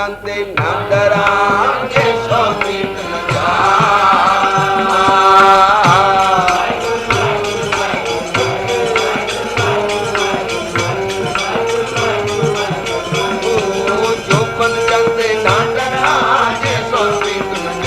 जानते न डरांगे सो प्रीत न जो पन जानते न डरांगे सो प्रीत न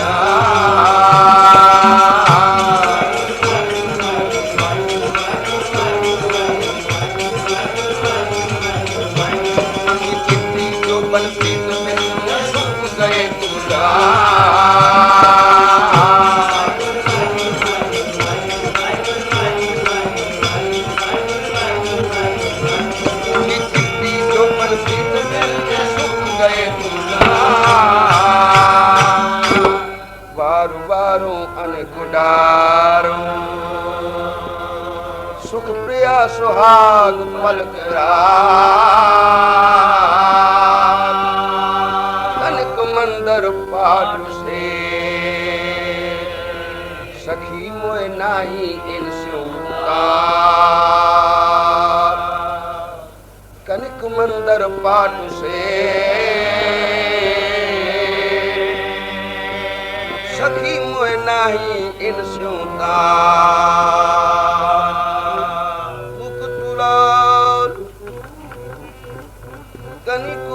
सुख प्रिया सुहाग पलक तनिक मंदर पाट से सखी मोए नाही इन कनिक मंदर पाट से सखी मोए नाही इन मुख तुलाल कनिक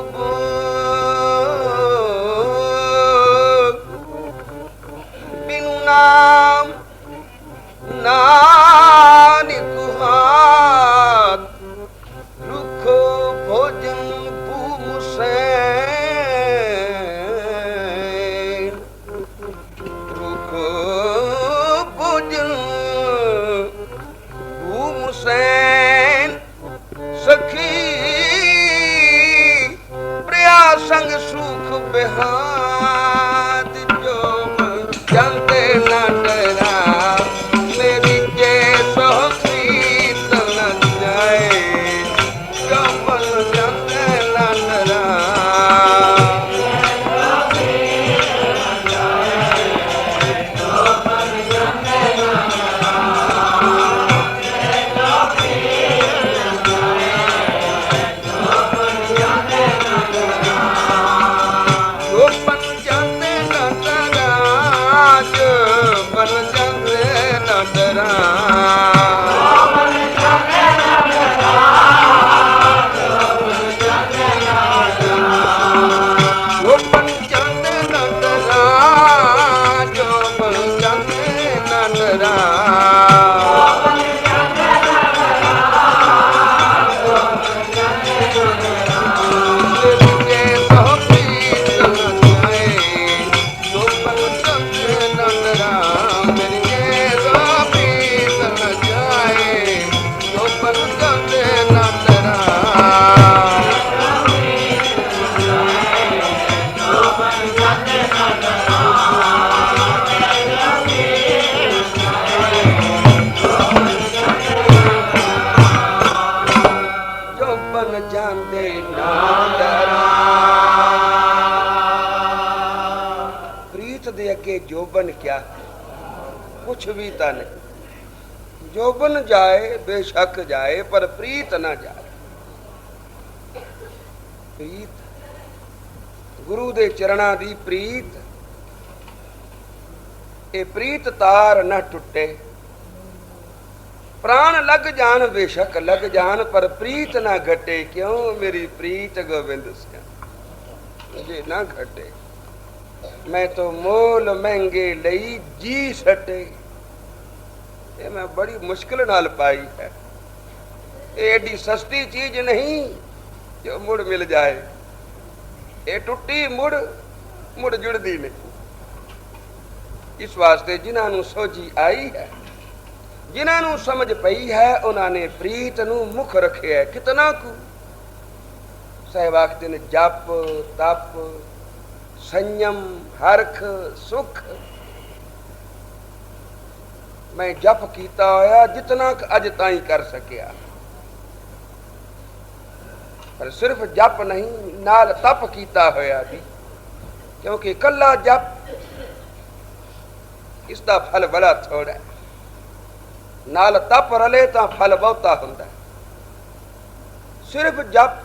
बिनु नाम नानिक हाथ रुखो भोजन भूम से सखी प्रिया संग सुख बेहाद जो जानते न डरा मेरी जैसो प्रीत न जाए जो बन जानते न डरा जोबन क्या कुछ भी ता नहीं जोबन जाए बेशक जाए पर प्रीत ना जाए प्रीत गुरु दे चरणा दी प्रीत ए प्रीत तार न टुटे प्राण लग जान बेशक लग जान पर प्रीत ना घटे क्यों मेरी प्रीत गोविंद से मुझे ना घटे मैं तो मोल महंगे लई जी सटे ये मैं बड़ी मुश्किल नाल पाई है एडी सस्ती चीज नहीं जो मुड़ मिल जाए ये टुट्टी मुड़ मुड़ जुड़दी नहीं इस वास्ते जिन्हां नूं सोझी आई है जिन्हां नूं समझ पई है उन्होंने प्रीत नूं मुख रखे है कितना कु साहिब आखदे ने जप तप संयम हरख सुख मैं जप कीता होया जितना अज ताई कर सकिया पर सिर्फ जप नहीं नाल तप कीता होया भी क्योंकि कला जप इसका फल बड़ा थोड़ा है नाल तप रले तो फल बहुता हुंदा सिर्फ जप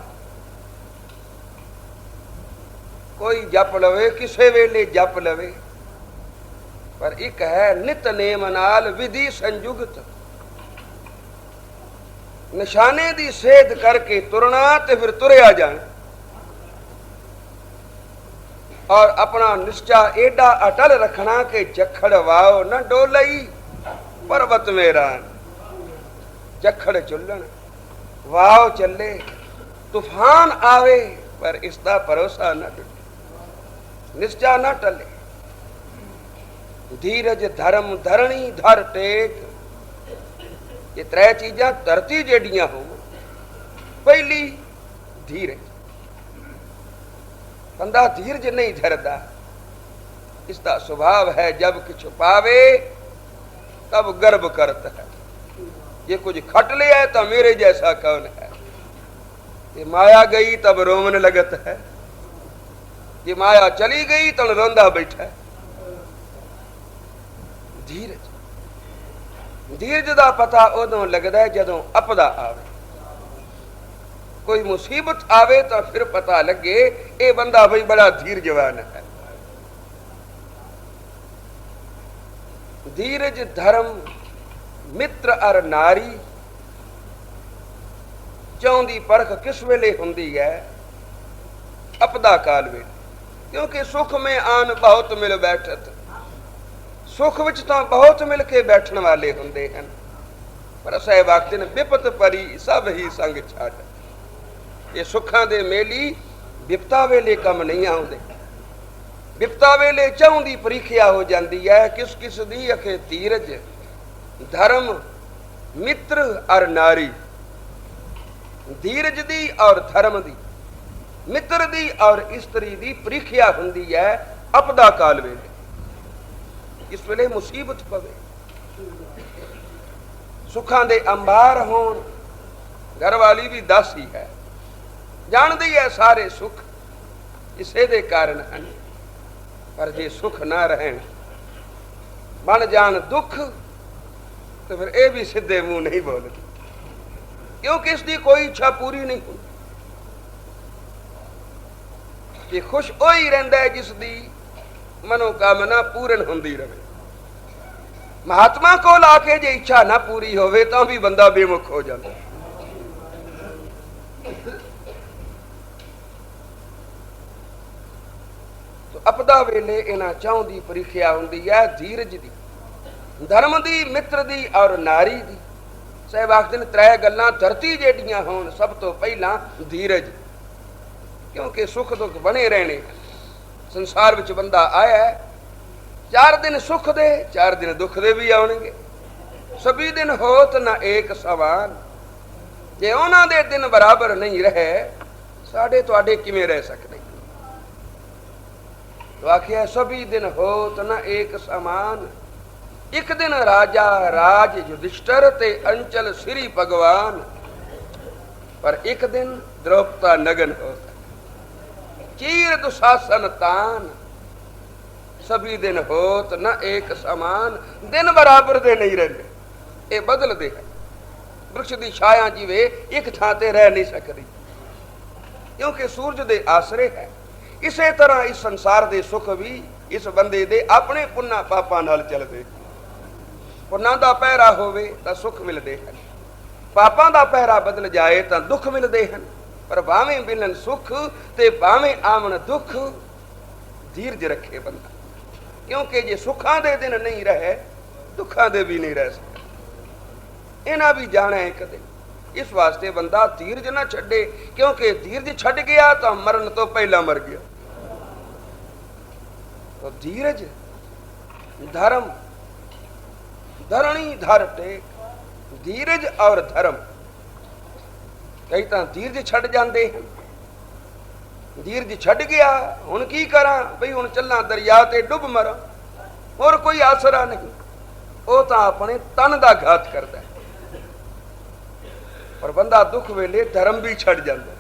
कोई जप लवे किसे वेले जप लवे, पर एक है नितनेम नाल विधि संयुगत। निशाने दी सेध करके तुरना ते फिर तुरया जाना, और अपना निश्चा एडा अटल रखना के जखड़ वाओ न डोलई पर्वत मेरा। जखड़ चुलन वाओ चले तूफान आवे, पर इसका भरोसा न टुटे, निश्चा न टले। धीरज धर्म धरणी धर टेक, ये त्रै चीजा धरती जेडियां हो। पहली धीरज, बंदा धीरज नहीं धरदा, इसका स्वभाव है जब कि छुपावे तब गर्व करता है। ये कुछ खट लिया तो मेरे जैसा कौन है, ये माया गई तब रोमन लगत है, ये माया चली गई तब रोंदा बैठा है। धीरज, धीरज का पता उदों लगता है जदों अपदा आवे, कोई मुसीबत आवे तो फिर पता लगे ये बंदा भाई बड़ा धीरजवान है। धीरज धर्म मित्र और नारी चाहती परख किस वेले हुंदी है, अपदा काल वेले, क्योंकि सुख में आन बहुत मिल बैठत, सुख विच तो बहुत मिल के बैठन वाले हुंदे हैं, पर साहिब आखते ने विपत परी सब ही संग छाड़। ये सुखां दे मेली विपता वेले कम नहीं आउंदे, विपता वेले चाहती परीखिया हो जाती है किस किस दी अखे धीरज धर्म मित्र और नारी। धीरज दी और धर्म दी, मित्र दी और स्त्री दी परीखिया हुंदी है अपदा काल वेले, इस वेले मुसीबत पवे, सुखां दे अंबार होण, घर वाली भी दासी है, जानदी है सारे सुख इसे दे कारण हैं, पर जे सुख ना रहन बन जान दुख तो फिर ये भी सीधे मुंह नहीं बोलती, क्योंकि इसकी कोई इच्छा पूरी नहीं होती। ये खुश ओ ही रहिंदा है जिसकी मनोकामना पूर्ण होंदी रहे। महात्मा को लाके जे इच्छा ना पूरी होवे तो भी बंदा बेमुख हो जाता। तो अपदा वेले इन्हां चाहों दी परीखिया हुंदी है धीरज दी, धर्म दी, मित्र दी और नारी दी। साहिब आखदे ने त्रै गल्लां धरती जेडियां होण, सब तो पहला धीरज, क्योंकि सुख दुख बने रहने। संसार विच बंदा आया है, 4 दिन सुख दे 4 दिन दुख दे भी आउणगे, सभी दिन होत ना एक समान। जे उन्हां दे दिन बराबर नहीं रहे साडे तुहाडे किवें रह सकदे। तो आखिया सभी दिन होत ना एक समान, एक दिन राजा राज युधिष्ठिर ते अंचल श्री भगवान, पर एक दिन द्रौपदा नगन होता, चीर दुशासन तान। सभी दिन होत न एक समान, दिन बराबर दे नहीं रहते, ये बदलते हैं। वृक्ष की छाया जिवे एक थां ते रह नहीं सकती, क्योंकि सूरज दे आसरे है। इसे तरह इस संसार दे सुख भी इस बंदे दे अपने पुन्ना पापा नाल चलते। पुन्ना दा पहरा होवे तां सुख मिलते हैं, पापां दा पहरा बदल जाए तां दुख मिलते हैं। पर भावें मिलन सुख ते भावें आवन दुख, धीरज रखे बंदा, क्योंकि जे सुखां दे दिन नहीं रहे दुखां दे भी नहीं रह सकते। इन्हां भी जाना है एक दिन, इस वास्ते बंदा धीरज ना छड्डे, क्योंकि धीरज छड्ड गया तो मरण तो पहला मर गया। तो धीरज धर्म धरणी धर टेक, धीरज और धर्म। कई तो धीरज छड़ जाते हैं, धीरज छड़ गया हुण की करा बई हुण चलना दरिया ते डुब मरा, और कोई आसरा नहीं। वो तो अपने तन का घात करता है। पर बंदा दुख वेले धर्म भी छड़ जाता,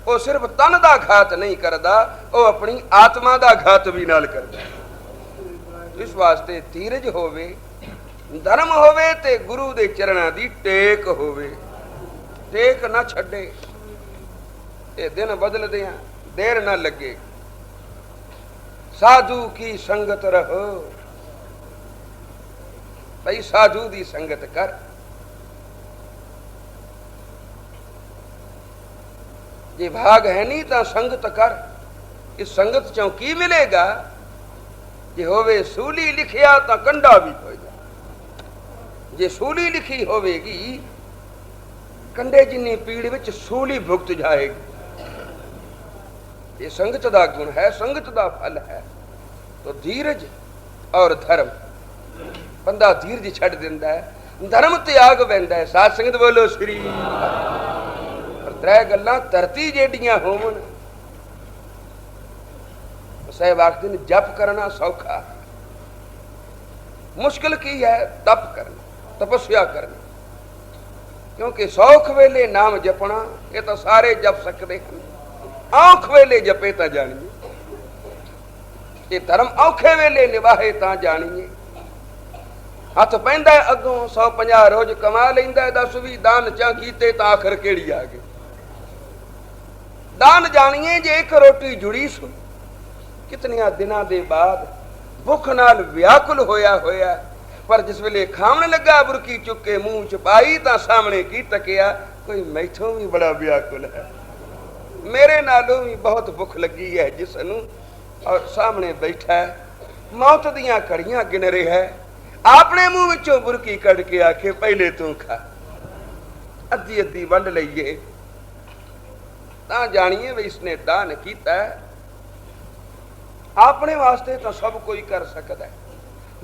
वो सिर्फ तन का घात नहीं करता, वो अपनी आत्मा का घात भी नाल करता। इस वास्ते धीरज होवे, धर्म होवे ते गुरु दे चरणा दी टेक होवे, टेक ना छड्डे। ये दिन बदलदे हैं, देर ना लगे। साधु की संगत रहो। भाई साधु दी संगत कर। जे भाग है नहीं तो संगत कर। इस संगत चों की मिलेगा? जे होवे सूली लिखिया तो कंडा भी हो जाए। जे सूली लिखी होवेगी कंडे जिन्नी पीड़ विच सूली भुगत जाएगी। ये संगत दा गुण है, संगत दा फल है। तो धीरज और धर्म, बंदा धीरज छड़ दिंदा है, धर्म त्याग वैंदा है। साध संगत बोलो श्री। पर त्रै गल्लां धरती जेडियां होवन, साहब आखदे ने जप करना सौखा, मुश्किल की है तप करना, तपस्या करना। क्योंकि सौख वेले नाम जपना ये तो सारे जप सकते हैं, औख वेले जपे तो जानिए। ये धर्म औखे वेले निभाए तो जानिए। हथ पैंदा अगों 150 रोज कमा लेंदा, 10 भी दान चा कीते तो आखिर केड़ी आ गई। दान जानिए जे एक रोटी जुड़ी सु, कितनिया दिनां दे बाद भुख नाल व्याकुल होया होया, पर जिस वेले खावन लगा बुरकी चुके मुंह च पाई तो सामने की तकिया, कोई मैथों भी बड़ा व्याकुल है, मेरे नालों भी बहुत भुख लगी है जिसनू, और सामने बैठा है, मौत दियां घड़ियां गिन रहा है, अपने मुंह विचों बुरकी कढ़ के आखे पहले तू खा, अद्धी अद्धी वंड लईए, तां जानिए भी इसने दान कीता है। अपने वास्ते तो सब कोई कर सकता है,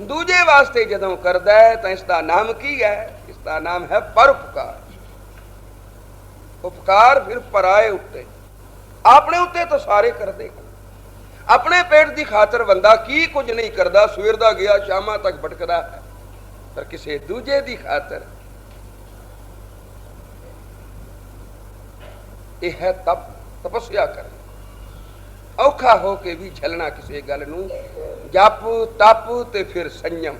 दूजे वास्ते जदों करदा है तो इसका नाम की है? इसका नाम है परोपकार। उपकार फिर पराए उत्ते, अपने उत्ते तो सारे करते हैं। अपने पेट की खातर बंदा की कुछ नहीं करता, सवेर दा गया शामा तक भटकदा है, पर किसी दूजे की खातर यह है तप, तपस्या करना। औखा हो के भी झलना किसी गल नूं, जप तप ते फिर संयम।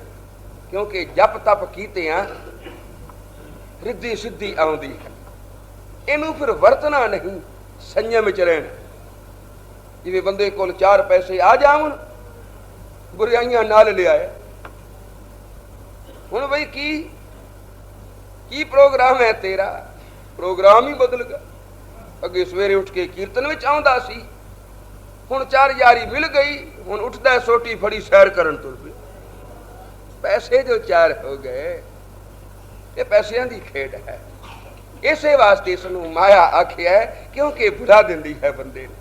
क्योंकि जप तप कीते हैं रिद्धि सिद्धि आउंदी है, इनू फिर वरतना नहीं, संयम च रहना। जिवें बंदे कोल 4 पैसे आ जावन, बुराइयां नाल ले आए, हुण बई की प्रोग्राम है तेरा? प्रोग्राम ही बदल गया। अगे सवेरे उठ के कीर्तन विच आउंदा सी, हुण 4 यारी मिल गई, हुण उठदा है सोटी फड़ी सैर करन तुर पे। पैसे जो 4 हो गए, ये पैसियां दी खेड है। इसे वास्ते इसनूं माया आखिया है, क्योंकि बुढ़ा दिंदी है बंदे ने।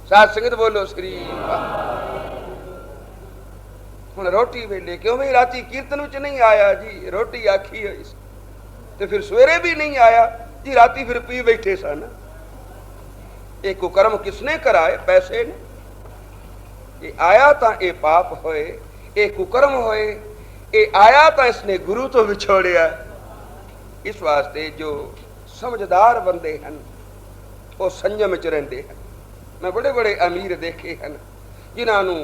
साध संगत बोलो श्री। हुण रोटी वेले क्यों भी राती कीर्तन विच नहीं आया जी, रोटी आखी है इस, तो फिर सवेरे भी नहीं आया जी, राती फिर पी बैठे सन। एक कुकर्म किसने कराए? पैसे ने। ये आया तो ये पाप होए, ये कुकर्म होए, ये आया तो इसने गुरु तो विछोड़िया। इस वास्ते जो समझदार बंदे हैं वो संयम च रहिंदे हैं। मैं बड़े बड़े अमीर देखे हैं जिन्होंने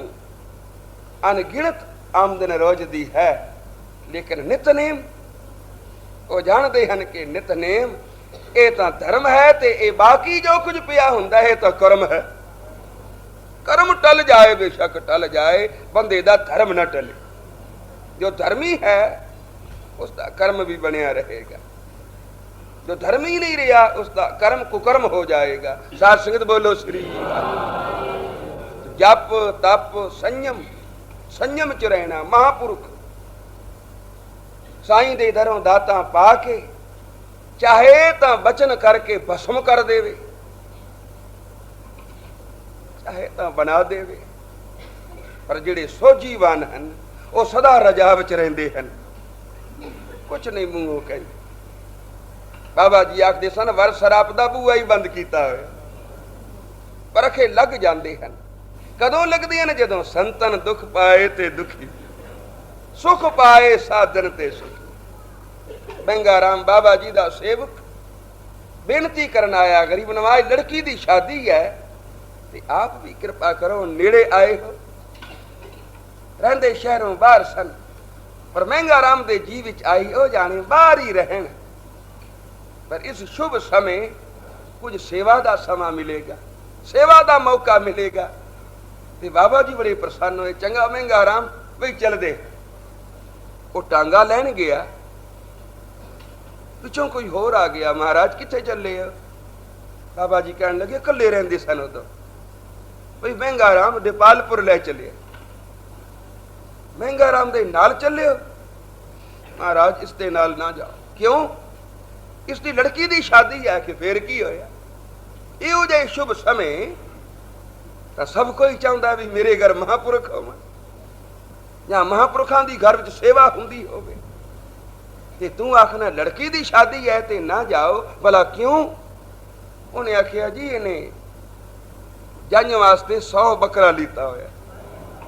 अनगिनत आमदन रोज दी है, लेकिन नितनेम वो जानते हैं कि नितनेम ये तो धर्म है, ते ये बाकी जो कुछ पिया हुंदा है तो कर्म है। कर्म टल जाए, बेशक टल जाए, बंदे दा धर्म न टले। जो धर्मी है उसका कर्म भी बनिया रहेगा, जो धर्मी नहीं रहा उसका कर्म कुकर्म हो जाएगा। साध संगत बोलो श्री। जप तप संयम, संयम च रहना। महापुरुष साईं दे दरों दाता पा के चाहे तो बचन करके भस्म कर देवे, चाहे तो बना देवे, पर जिहड़े सोजीवान हैं वो सदा रजा विच रहिंदे हैं, कुछ नहीं मूंहों कहंदे। बाबा जी आखदे सन वर शराब दा बूआ ही बंद कीता होए, पर अखे लग जांदे हैं। कदों लगदे हैं? जदों संतन दुख पाए ते दुखी, सुख पाए साधन ते सुखी। बंगा राम बाबा जी दा सेवक बेनती करन आया, गरीब नवाज लड़की दी शादी है, ते आप भी कृपा करो, नेड़े आए हो, रहंदे शहरों बाहर सन, पर महंगा राम दे जी विच आई हो जाने बाहर ही रहन, पर इस शुभ समय कुछ सेवा दा समा मिलेगा, सेवा दा मौका मिलेगा। ਤੇ ਬਾਬਾ ਜੀ ਬੜੇ ਪ੍ਰਸੰਨ ਹੋਏ। ਚੰਗਾ ਮਹਿੰਗਾ ਰਾਮ ਬਈ ਚੱਲਦੇ। ਉਹ ਟਾਂਗਾ ਲੈਣ ਗਿਆ, ਪਿੱਛੋਂ ਕੋਈ ਹੋਰ ਆ ਗਿਆ। ਮਹਾਰਾਜ ਕਿੱਥੇ ਚੱਲੇ ਆ? ਬਾਬਾ ਜੀ ਕਹਿਣ ਲੱਗੇ ਇਕੱਲੇ ਰਹਿੰਦੇ ਸਨ ਉਦੋਂ, ਬਈ ਮਹਿੰਗਾ ਰਾਮ ਦੇਪਾਲਪੁਰ ਲੈ ਚੱਲਿਆ। ਮਹਿੰਗਾ ਰਾਮ ਦੇ ਨਾਲ ਚੱਲਿਓ? ਮਹਾਰਾਜ ਇਸ ਦੇ ਨਾਲ ਨਾ ਜਾਓ। ਕਿਉਂ? ਇਸ ਦੀ ਲੜਕੀ ਦੀ ਸ਼ਾਦੀ ਹੈ। ਕਿ ਫੇਰ ਕੀ ਹੋਇਆ? ਇਹੋ ਜਿਹੇ ਸ਼ੁਭ ਸਮੇਂ ਤਾਂ ਸਭ ਕੋਈ ਚਾਹੁੰਦਾ ਵੀ ਮੇਰੇ ਘਰ ਮਹਾਂਪੁਰਖ ਹੋਵਣ, ਜਾਂ ਮਹਾਂਪੁਰਖਾਂ ਦੀ ਘਰ ਵਿੱਚ ਸੇਵਾ ਹੁੰਦੀ ਹੋਵੇ। ਤੇ ਤੂੰ ਆਖਣਾ ਲੜਕੀ ਦੀ ਸ਼ਾਦੀ ਹੈ ਤੇ ਨਾ ਜਾਓ। ਭਲਾ ਕਿਉਂ? ਉਹਨੇ ਆਖਿਆ ਜੀ ਇਹਨੇ ਜੰਝ ਵਾਸਤੇ 100 ਬੱਕਰਾ ਲੀਤਾ ਹੋਇਆ।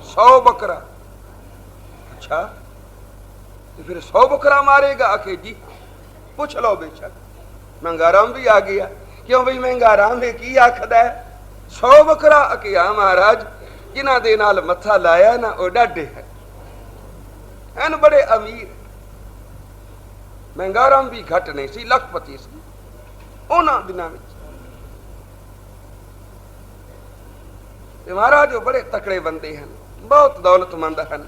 100 ਬੱਕਰਾ? ਅੱਛਾ, ਤੇ ਫਿਰ 100 ਬੱਕਰਾ ਮਾਰੇਗਾ? ਆਖੇ ਜੀ ਪੁੱਛ ਲਓ ਬੇਸ਼ੱਕ। ਮਹਿੰਗਾ ਰਾਮ ਵੀ ਆ ਗਿਆ। ਕਿਉਂ ਬਈ ਮਹਿੰਗਾ ਰਾਮ ਨੇ ਕੀ ਆਖਦਾ ਹੈ? 100 ਬੱਕਰਾ? ਅਕਿਆ ਮਹਾਰਾਜ ਜਿਨ੍ਹਾਂ ਦੇ ਨਾਲ ਮੱਥਾ ਲਾਇਆ ਨਾ ਉਹ ਡਾਢੇ ਹਨ ਬੜੇ ਅਮੀਰ। ਮਹਿੰਗਾ ਰਾਮ ਵੀ ਘੱਟ ਨਹੀਂ ਸੀ, ਲੱਖਪਤੀ ਸੀ ਉਹਨਾਂ ਦਿਨਾਂ ਵਿੱਚ। ਤੇ ਮਹਾਰਾਜ ਉਹ ਬੜੇ ਤਕੜੇ ਬੰਦੇ ਹਨ, ਬਹੁਤ ਦੌਲਤਮੰਦ ਹਨ।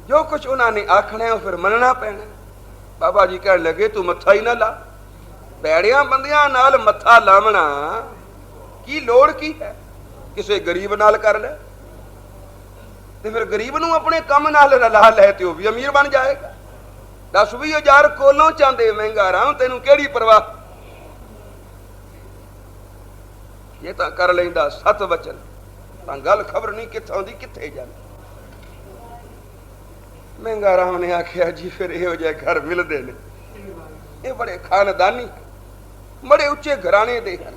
ਜੋ ਕੁਛ ਉਹਨਾਂ ਨੇ ਆਖਣਾ ਉਹ ਫਿਰ ਮੰਨਣਾ ਪੈਣਾ। ਬਾਬਾ ਜੀ ਕਹਿਣ ਲੱਗੇ ਤੂੰ ਮੱਥਾ ਹੀ ਨਾ ਲਾ। ਭੈੜਿਆਂ ਬੰਦਿਆਂ ਨਾਲ ਮੱਥਾ ਲਾਵਣਾ ਕੀ ਲੋੜ ਕੀ ਹੈ? ਕਿਸੇ ਗਰੀਬ ਨਾਲ ਕਰ ਲੈ, ਤੇ ਫਿਰ ਗਰੀਬ ਨੂੰ ਆਪਣੇ ਕੰਮ ਨਾਲ ਲਾ ਲੈ ਤੇ ਉਹ ਵੀ ਅਮੀਰ ਬਣ ਜਾਏਗਾ। 10-20 ਕੋਲੋਂ ਚਾਹੁੰਦੇ ਮਹਿੰਗਾ ਰਾਮ, ਤੈਨੂੰ ਕਿਹੜੀ ਪਰਵਾਹ? ਇਹ ਤਾਂ ਕਰ ਲੈਂਦਾ 7 ਵਚਨ ਤਾਂ ਗੱਲ ਖਬਰ ਨਹੀਂ ਕਿੱਥੋਂ ਦੀ ਕਿੱਥੇ ਜਾਂਦੀ। ਮਹਿੰਗਾ ਰਾਮ ਨੇ ਆਖਿਆ ਜੀ ਫਿਰ ਇਹੋ ਜਿਹੇ ਘਰ ਮਿਲਦੇ ਨੇ, ਇਹ ਬੜੇ ਖਾਨਦਾਨੀ, ਬੜੇ ਉੱਚੇ ਘਰਾਣੇ ਦੇ ਹਨ।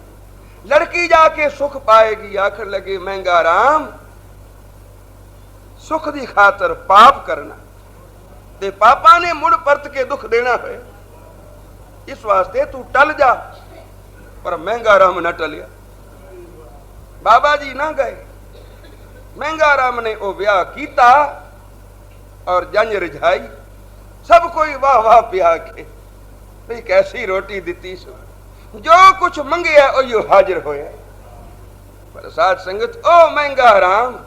ਲੜਕੀ ਜਾ ਕੇ ਸੁਖ ਪਾਏਗੀ। ਆਖਣ ਲੱਗੇ ਮਹਿੰਗਾ ਰਾਮ ਸੁਖ ਦੀ ਖਾਤਰ ਪਾਪ ਕਰਨਾ ਤੇ ਪਾਪਾਂ ਨੇ ਮੁੜ ਪਰਤ ਕੇ ਦੁੱਖ ਦੇਣਾ ਹੋਏ, ਇਸ ਵਾਸਤੇ ਤੂੰ ਟਲ ਜਾ। ਪਰ ਮਹਿੰਗਾ ਰਾਮ ਨਾ ਟਲਿਆ। ਬਾਬਾ ਜੀ ਨਾ ਗਏ। ਮਹਿੰਗਾ ਰਾਮ ਨੇ ਉਹ ਵਿਆਹ ਕੀਤਾ ਔਰ ਜੰਝ ਰਝਾਈ। ਸਭ ਕੋਈ ਵਾਹ ਵਾਹ ਪਿਆ ਕੇ ਵੀ ਕੈਸੀ ਰੋਟੀ ਦਿੱਤੀ ਸੋ, ਜੋ ਕੁਛ ਮੰਗਿਆ ਉਹ ਹਾਜ਼ਰ ਹੋਇਆ। ਪਰ ਸਾਧ ਸੰਗਤ ਉਹ ਮਹਿੰਗਾ ਰਾਮ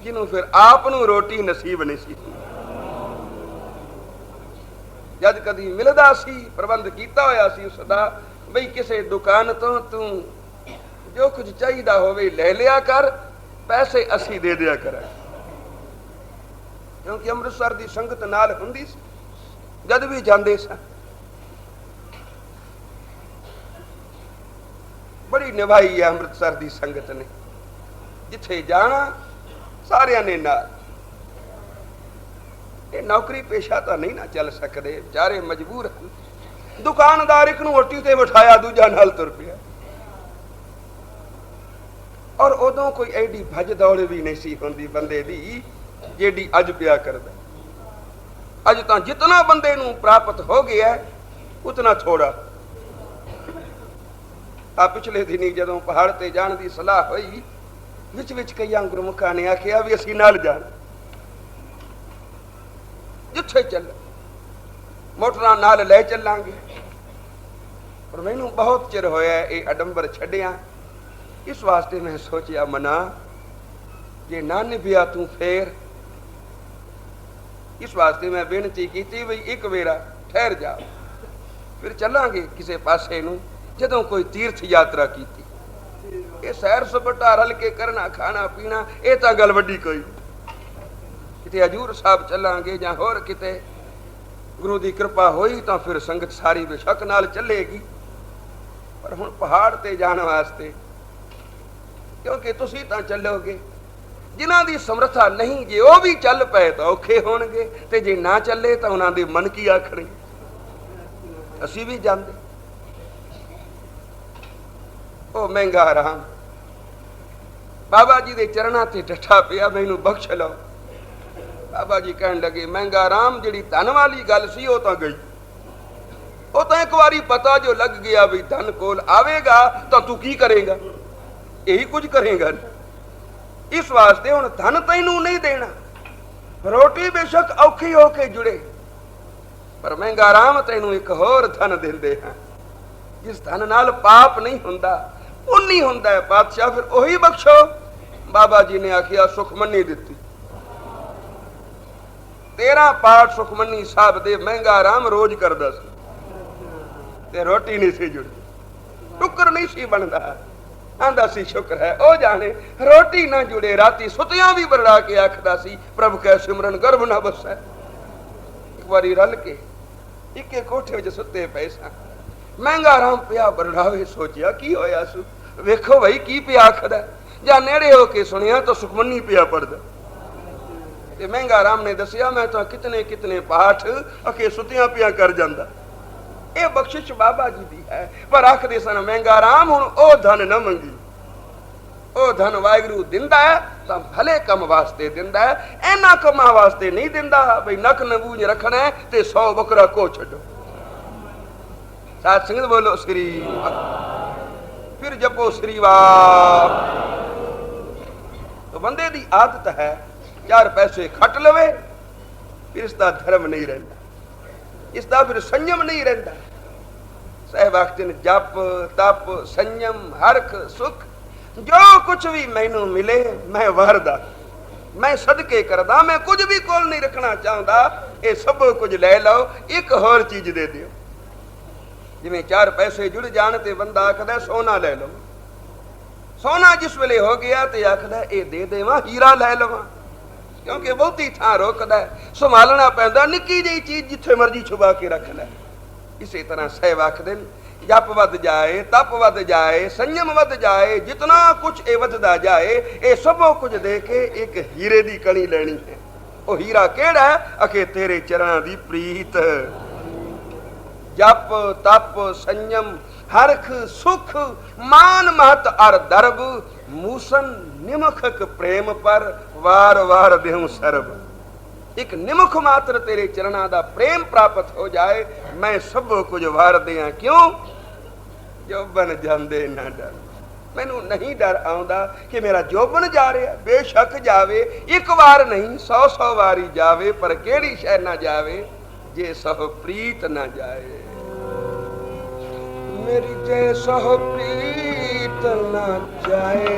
ਜਿਹਨੂੰ ਫਿਰ ਆਪ ਨੂੰ ਰੋਟੀ ਨਸੀਬ ਨਹੀਂ ਸੀ। ਜਦ ਕਦੀ ਮਿਲਦਾ ਸੀ, ਪ੍ਰਬੰਧ ਕੀਤਾ ਹੋਇਆ ਸੀ ਉਸਦਾ, ਬਈ ਕਿਸੇ ਦੁਕਾਨ ਤੋਂ ਤੂੰ ਜੋ ਕੁਝ ਚਾਹੀਦਾ ਹੋਵੇ ਲੈ ਲਿਆ ਕਰ, ਪੈਸੇ ਅਸੀਂ ਦੇ ਦਿਆ ਕਰਾਂ। ਕਿਉਂਕਿ ਅੰਮ੍ਰਿਤਸਰ ਦੀ ਸੰਗਤ ਨਾਲ ਹੁੰਦੀ ਸੀ, ਜਦ ਵੀ ਜਾਂਦੇ ਸਾਂ ਬੜੀ ਨਿਭਾਈ ਹੈ ਅੰਮ੍ਰਿਤਸਰ ਦੀ ਸੰਗਤ ਨੇ। ਜਿੱਥੇ ਜਾਣਾ ਸਾਰਿਆਂ ਨੇ ਨਾਲ। ਇਹ ਨੌਕਰੀ ਪੇਸ਼ਾ ਤਾਂ ਨਹੀਂ ਨਾ ਚੱਲ ਸਕਦੇ, ਵਿਚਾਰੇ ਮਜਬੂਰ ਹਨ। ਦੁਕਾਨਦਾਰ ਇੱਕ ਨੂੰ ਓਟੀ ਤੇ ਬਿਠਾਇਆ, ਦੂਜਾ ਨਾਲ ਤੁਰ ਪਿਆ। ਔਰ ਉਦੋਂ ਕੋਈ ਐਡੀ ਭੱਜ ਦੌੜ ਵੀ ਨਹੀਂ ਸੀ ਹੁੰਦੀ ਬੰਦੇ ਦੀ ਜਿਹੜੀ ਅੱਜ ਪਿਆ ਕਰਦਾ। ਅੱਜ ਤਾਂ ਜਿਤਨਾ ਬੰਦੇ ਨੂੰ ਪ੍ਰਾਪਤ ਹੋ ਗਿਆ ਉਤਨਾ ਥੋੜਾ। ਆ ਪਿਛਲੇ ਦਿਨੀ ਜਦੋਂ ਪਹਾੜ ਤੇ ਜਾਣ ਦੀ ਸਲਾਹ ਹੋਈ, ਵਿੱਚ ਕਈਆਂ ਗੁਰਮੁਖਾਂ ਨੇ ਆਖਿਆ ਵੀ ਅਸੀਂ ਨਾਲ ਜਾਣਾ, ਜਿੱਥੇ ਚੱਲ ਮੋਟਰਾਂ ਨਾਲ ਲੈ ਚੱਲਾਂਗੇ। ਪਰ ਮੈਨੂੰ ਬਹੁਤ ਚਿਰ ਹੋਇਆ ਇਹ ਅਡੰਬਰ ਛੱਡਿਆ। ਇਸ ਵਾਸਤੇ ਮੈਂ ਸੋਚਿਆ ਮਨਾ ਜੇ ਨਾ ਨਿਭਿਆ ਤੂੰ ਫੇਰ। ਇਸ ਵਾਸਤੇ ਮੈਂ ਬੇਨਤੀ ਕੀਤੀ ਵੀ ਇੱਕ ਵੇਰਾ ਠਹਿਰ ਜਾ, ਫਿਰ ਚੱਲਾਂਗੇ ਕਿਸੇ ਪਾਸੇ ਨੂੰ। ਜਦੋਂ ਕੋਈ ਤੀਰਥ ਯਾਤਰਾ ਕੀਤੀ, ਇਹ ਸੈਰ ਸਪਾਟਾ ਰਲ ਕੇ ਕਰਨਾ, ਖਾਣਾ ਪੀਣਾ, ਇਹ ਤਾਂ ਗੱਲ ਵੱਡੀ ਕੋਈ। ਕਿਤੇ ਹਜੂਰ ਸਾਹਿਬ ਚੱਲਾਂਗੇ ਜਾਂ ਹੋਰ ਕਿਤੇ, ਗੁਰੂ ਦੀ ਕਿਰਪਾ ਹੋਈ ਤਾਂ ਫਿਰ ਸੰਗਤ ਸਾਰੀ ਬੇਸ਼ੱਕ ਨਾਲ ਚੱਲੇਗੀ। ਪਰ ਹੁਣ ਪਹਾੜ ਤੇ ਜਾਣ ਵਾਸਤੇ, ਕਿਉਂਕਿ ਤੁਸੀਂ ਤਾਂ ਚੱਲੋਗੇ, ਜਿਨ੍ਹਾਂ ਦੀ ਸਮਰੱਥਾ ਨਹੀਂ, ਜੇ ਉਹ ਵੀ ਚੱਲ ਪਏ ਤਾਂ ਔਖੇ ਹੋਣਗੇ, ਤੇ ਜੇ ਨਾ ਚੱਲੇ ਤਾਂ ਉਹਨਾਂ ਦੇ ਮਨ ਕੀ ਆਖਣਗੇ। ਅਸੀਂ ਵੀ ਜਾਂਦੇ। ਉਹ ਮਹਿੰਗਾ ਰਾਮ ਬਾਬਾ ਜੀ ਦੇ ਚਰਨਾਂ ਤੇ ਡੱਠਾ ਪਿਆ, ਮੈਨੂੰ ਬਖਸ਼ ਲਓ। ਬਾਬਾ ਜੀ ਕਹਿਣ ਲੱਗੇ ਮਹਿੰਗਾ ਰਾਮ ਜਿਹੜੀ ਧਨ ਵਾਲੀ ਗੱਲ ਸੀ ਉਹ ਤਾਂ ਗਈ। ਉਹ ਤਾਂ ਇੱਕ ਵਾਰੀ ਪਤਾ ਜੋ ਲੱਗ ਗਿਆ ਵੀ ਧਨ ਕੋਲ ਆਵੇਗਾ ਤਾਂ ਤੂੰ ਕੀ ਕਰੇਗਾ, ਇਹੀ ਕੁਝ ਕਰੇਗਾ। ਇਸ ਵਾਸਤੇ ਹੁਣ ਧਨ ਤੈਨੂੰ ਨਹੀਂ ਦੇਣਾ। ਰੋਟੀ ਬੇਸ਼ੱਕ ਔਖੀ ਹੋ ਕੇ ਜੁੜੇ, ਪਰ ਮਹਿੰਗਾ ਰਾਮ ਤੈਨੂੰ ਇੱਕ ਹੋਰ ਧਨ ਦਿੰਦੇ ਹਾਂ, ਜਿਸ ਧਨ ਨਾਲ ਪਾਪ ਨਹੀਂ ਹੁੰਦਾ। उन्नी हुंदा है पातशाह, फिर ओही बख्शो। बाबा जी ने आखिया सुखमनी दिती। 13 पाठ सुखमनी साहब दे महंगा राम रोज करदा सी ते रोटी नहीं सी जुड़दी, टुकर नहीं सी बनदा। आंदा सी शुक्र है ओ जाने रोटी ना जुड़े। राती सुतियां भी बरड़ा के आखदा सी प्रभु कै सिमरन गर्भ ना बसै। एक बारी रल के इके कोठे विच सुते पए सा। महंगा राम पिया बरड़ावे, सोचिया की होया सू, वेखो भाई की पिया आखदा। जा नेड़े होके सुनिया तो सुखमनी पिया पढ़दा। ते महंगा राम ने दसिया मैं तो कितने कितने पाठ अके सुतियां पिया कर जांदा। ये बख्शिश बाबा जी दी है। पर आखदे सन महंगा राम हुण ओ धन न मंगी, ओ धन वाहिगुरू दिंदा है तां भले कम वास्ते दिंदा है, ऐना कमां वास्ते नहीं दिंदा भई नक नबूज रखना है ते 100 बकरा को छड्डो। साथ संगत बोलो श्री, फिर जपो श्री वाह। तो बंदे दी आदत है 4 पैसे खट लवे, फिर इसका धर्म नहीं रहता, इसका फिर संयम नहीं रहता। साहब आखते ने जप तप संयम हरख सुख जो कुछ भी मैनू मिले मैं वारदा, मैं सदके करदा, मैं कुछ भी कोल नहीं रखना चाहता। ये सब कुछ ले लो, एक होर चीज दे दियो। जिवें 4 पैसे जुड़ जान ते बंदा आखदा सोना ले लो। सोना जिस वेले हो गया तो आखदा ये दे देवां, हीरा लै लवां, क्योंकि बहुती थां रोकदा है, संभालना पैंदा। निक्की जी चीज जिथे मर्जी छुपा के रख लै। इसी तरह साहब आखदे जप वध जाए, तप वध जाए, संयम वध जाए, जितना कुछ ये वधदा जाए, ये सब कुछ दे के एक हीरे दी कणी लेनी है। वो हीरा केड़ा है? अके तेरे चरणा दी प्रीत। जप तप संयम हरख सुख मान महत अर दर्ब, मूसन निमखक प्रेम पर वार वार देहूं सरब। एक निमुख मात्र तेरे चरणा दा प्रेम प्राप्त हो जाए, मैं सब कुछ वार दिया। क्यों? जोबन जांदे ना डर। मैनू नहीं डर आउंदा कि मेरा जोबन जा रहा, बेशक जावे, एक बार नहीं 100 वारी जावे, पर केड़ी शह ना जावे जे सह प्रीत ना जाए। मेरी जय सह प्रीत ना जाए।